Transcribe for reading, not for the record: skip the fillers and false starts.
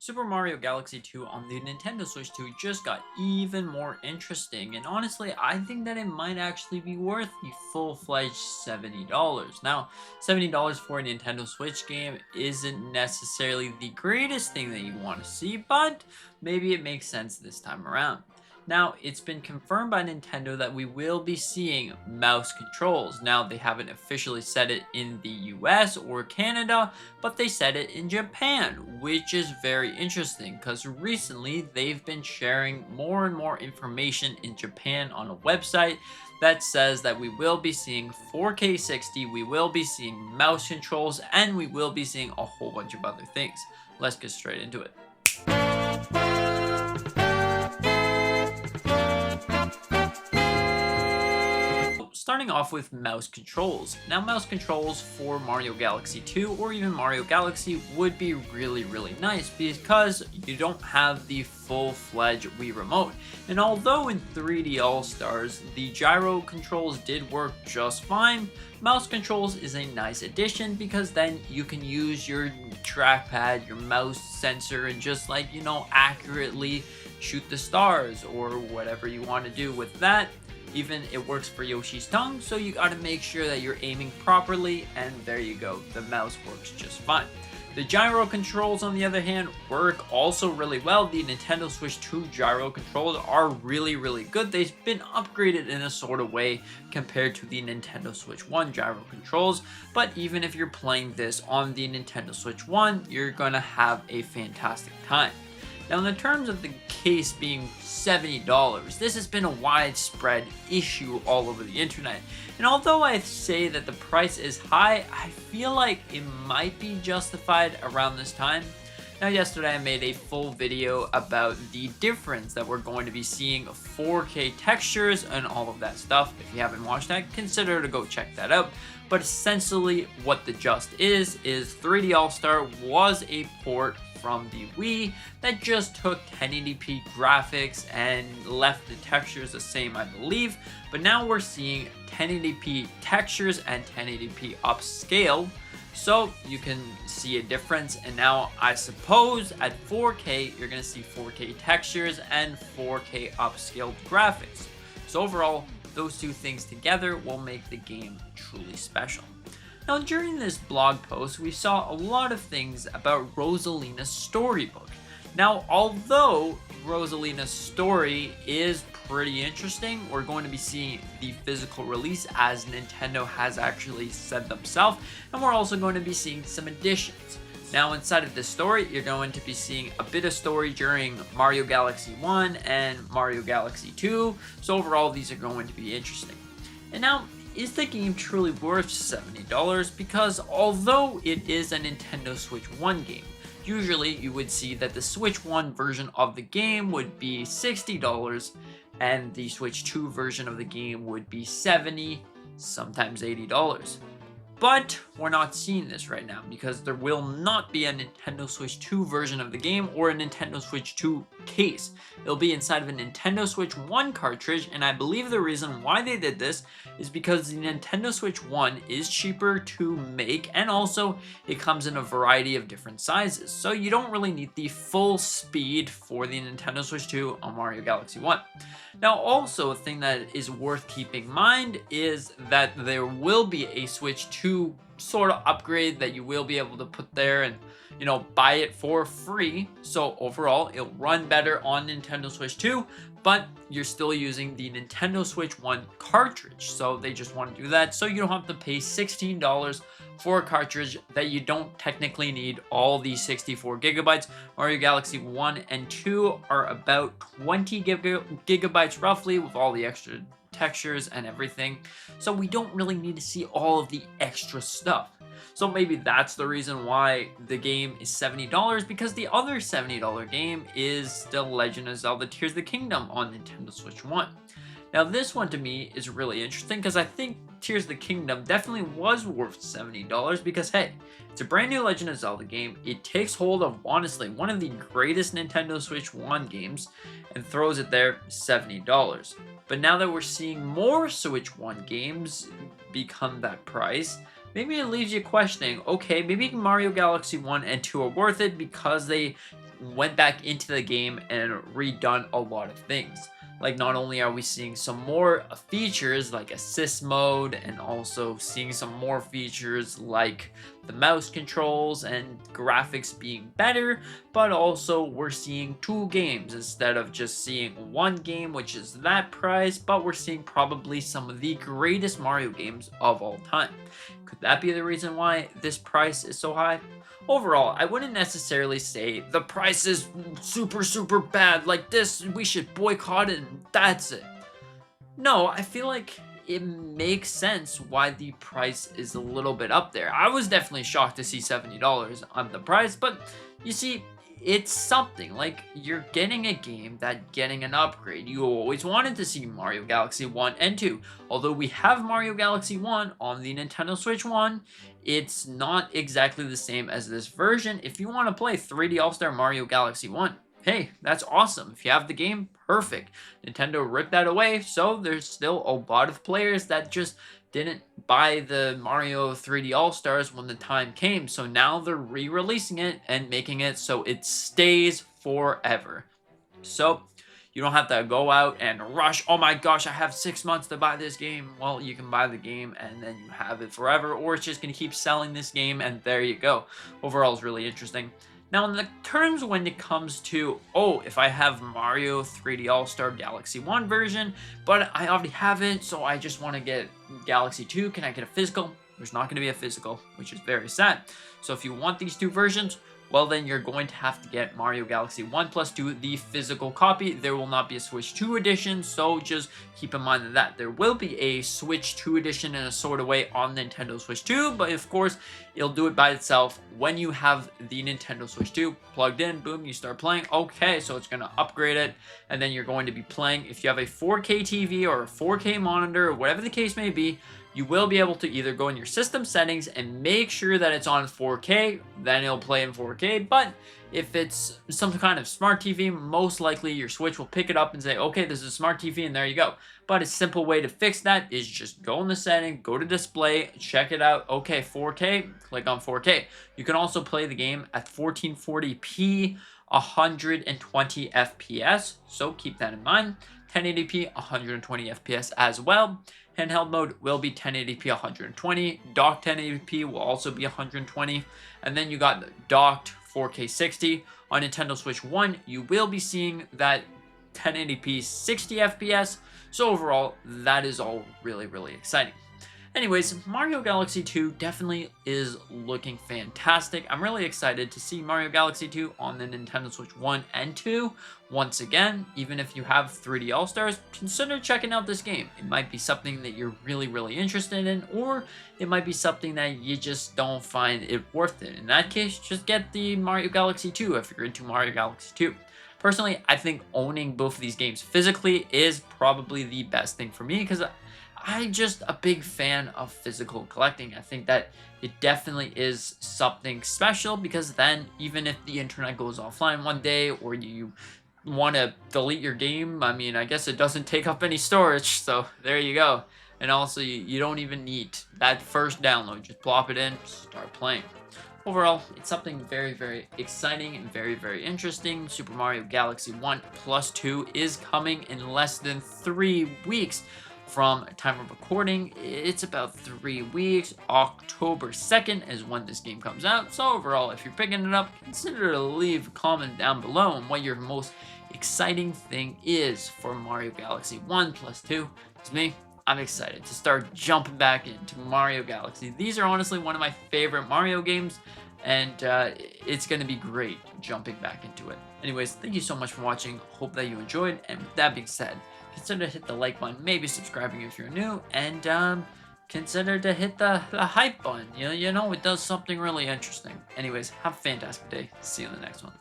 Super Mario Galaxy 2 on the Nintendo Switch 2 just got even more interesting, and honestly, I think that it might actually be worth the full-fledged $70. Now, $70 for a Nintendo Switch game isn't necessarily the greatest thing that you want to see, but maybe it makes sense this time around. Now, it's been confirmed by Nintendo that we will be seeing mouse controls. Now, they haven't officially said it in the US or Canada, but they said it in Japan, which is very interesting because recently they've been sharing more and more information in Japan on a website that says that we will be seeing 4K 60, we will be seeing mouse controls, and we will be seeing a whole bunch of other things. Let's get straight into it. Starting off with mouse controls. Now, mouse controls for Mario Galaxy 2 or even Mario Galaxy would be really nice because you don't have the full-fledged Wii Remote. And although in 3D All-Stars, the gyro controls did work just fine, mouse controls is a nice addition because then you can use your trackpad, your mouse sensor, and just accurately shoot the stars or whatever you want to do with that. Even it works for Yoshi's tongue, so you gotta make sure that you're aiming properly, and there you go, the mouse works just fine. The gyro controls, on the other hand, work also really well. The Nintendo Switch 2 gyro controls are really good. They've been upgraded in a sort of way compared to the Nintendo Switch 1 gyro controls, but even if you're playing this on the Nintendo Switch 1, you're gonna have a fantastic time. Now, in the terms of the case being $70, this has been a widespread issue all over the internet. And although I say that the price is high, I feel like it might be justified around this time. Now, yesterday I made a full video about the difference that we're going to be seeing 4K textures and all of that stuff. If you haven't watched that, consider to go check that out. But essentially what the just is 3D All-Star was a port from the Wii that just took 1080p graphics and left the textures the same, I believe. But now we're seeing 1080p textures and 1080p upscale, so you can see a difference. And now I suppose at 4K you're gonna see 4K textures and 4K upscaled graphics. So overall, those two things together will make the game truly special. Now, during this blog post, we saw a lot of things about Rosalina's storybook. Now, although Rosalina's story is pretty interesting, we're going to be seeing the physical release as Nintendo has actually said themselves, and we're also going to be seeing some additions. Now, inside of this story, you're going to be seeing a bit of story during Mario Galaxy 1 and Mario Galaxy 2, so overall, these are going to be interesting. And now, is the game truly worth $70? Because although it is a Nintendo Switch 1 game, usually you would see that the Switch 1 version of the game would be $60 and the Switch 2 version of the game would be $70, sometimes $80. But we're not seeing this right now because there will not be a Nintendo Switch 2 version of the game or a Nintendo Switch 2 case. It'll be inside of a Nintendo Switch 1 cartridge, and I believe the reason why they did this is because the Nintendo Switch 1 is cheaper to make, and also it comes in a variety of different sizes. So you don't really need the full speed for the Nintendo Switch 2 on Mario Galaxy 1. Now, also a thing that is worth keeping in mind is that there will be a Switch 2 sort of upgrade that you will be able to put there and buy it for free. So overall, it'll run better on Nintendo Switch 2, but you're still using the Nintendo Switch 1 cartridge. So they just want to do that so you don't have to pay $16 for a cartridge that you don't technically need all these 64 gigabytes. Mario Galaxy 1 and 2 are about 20 gigabytes roughly with all the extra textures and everything. So we don't really need to see all of the extra stuff. So maybe that's the reason why the game is $70, because the other $70 game is still Legend of Zelda Tears of the Kingdom on Nintendo Switch 1. Now, this one to me is really interesting because I think Tears of the Kingdom definitely was worth $70 because, hey, it's a brand new Legend of Zelda game. It takes hold of, honestly, one of the greatest Nintendo Switch 1 games and throws it there $70. But now that we're seeing more Switch 1 games become that price, maybe it leaves you questioning, okay, maybe Mario Galaxy 1 and 2 are worth it because they went back into the game and redone a lot of things. Like, not only are we seeing some more features like assist mode, and also seeing some more features like the mouse controls and graphics being better, but also we're seeing 2 games instead of just seeing 1 game, which is that price, but we're seeing probably some of the greatest Mario games of all time. Could that be the reason why this price is so high? Overall, I wouldn't necessarily say the price is super bad, like this, we should boycott it and that's it. No, I feel like it makes sense why the price is a little bit up there. I was definitely shocked to see $70 on the price, but you see, it's something. Like, you're getting a game that getting an upgrade. You always wanted to see Mario Galaxy 1 and 2. Although we have Mario Galaxy 1 on the Nintendo Switch 1, it's not exactly the same as this version. If you want to play 3D All-Star Mario Galaxy 1, hey, that's awesome. If you have the game, perfect. Nintendo ripped that away, so there's still a lot of players that just didn't buy the Mario 3D All-Stars when the time came, so now they're re-releasing it and making it so it stays forever. So you don't have to go out and rush, oh my gosh, I have 6 months to buy this game. Well, you can buy the game and then you have it forever, or it's just going to keep selling this game and there you go. Overall, it's really interesting. Now, in the terms when it comes to, oh, if I have Mario 3D All-Star Galaxy 1 version, but I already have it, so I just want to get Galaxy 2, can I get a physical? There's not going to be a physical, which is very sad. So if you want these 2 versions, well, then you're going to have to get Mario Galaxy 1 plus 2, the physical copy. There will not be a Switch 2 edition, so just keep in mind that there will be a Switch 2 edition in a sort of way on Nintendo Switch 2, but of course, it'll do it by itself when you have the Nintendo Switch 2 plugged in. Boom, you start playing. Okay, so it's going to upgrade it, and then you're going to be playing. If you have a 4K TV or a 4K monitor, or whatever the case may be, you will be able to either go in your system settings and make sure that it's on 4K, then it'll play in 4K, but if it's some kind of smart TV, most likely your Switch will pick it up and say, okay, this is a smart TV, and there you go. But a simple way to fix that is just go in the setting, go to display, check it out. Okay, 4K, click on 4K. You can also play the game at 1440p, 120 FPS, so keep that in mind. 1080p, 120 FPS as well. Handheld mode will be 1080p 120. Docked 1080p will also be 120. And then you got the docked 4K 60. On Nintendo Switch 1, you will be seeing that 1080p 60 FPS. So overall, that is all really exciting. Anyways, Mario Galaxy 2 definitely is looking fantastic. I'm really excited to see Mario Galaxy 2 on the Nintendo Switch 1 and 2. Once again, even if you have 3D All-Stars, consider checking out this game. It might be something that you're really interested in, or it might be something that you just don't find it worth it. In that case, just get the Mario Galaxy 2 if you're into Mario Galaxy 2. Personally, I think owning both of these games physically is probably the best thing for me, because I'm just a big fan of physical collecting. I think that it definitely is something special, because then even if the internet goes offline one day, or you want to delete your game, I mean, I guess it doesn't take up any storage, so there you go. And also, you don't even need that first download. Just plop it in, start playing. Overall, it's something very exciting and very interesting. Super Mario Galaxy 1 plus 2 is coming in less than 3 weeks from time of recording. It's about 3 weeks. October 2nd is when this game comes out. So overall, if you're picking it up, consider to leave a comment down below on what your most exciting thing is for Mario Galaxy 1 plus 2. It's me. I'm excited to start jumping back into Mario Galaxy. These are honestly one of my favorite Mario games, and it's going to be great jumping back into it. Anyways, thank you so much for watching. Hope that you enjoyed, and with that being said, consider to hit the like button, maybe subscribing if you're new, and consider to hit the hype button. You know, it does something really interesting. Anyways, have a fantastic day. See you in the next one.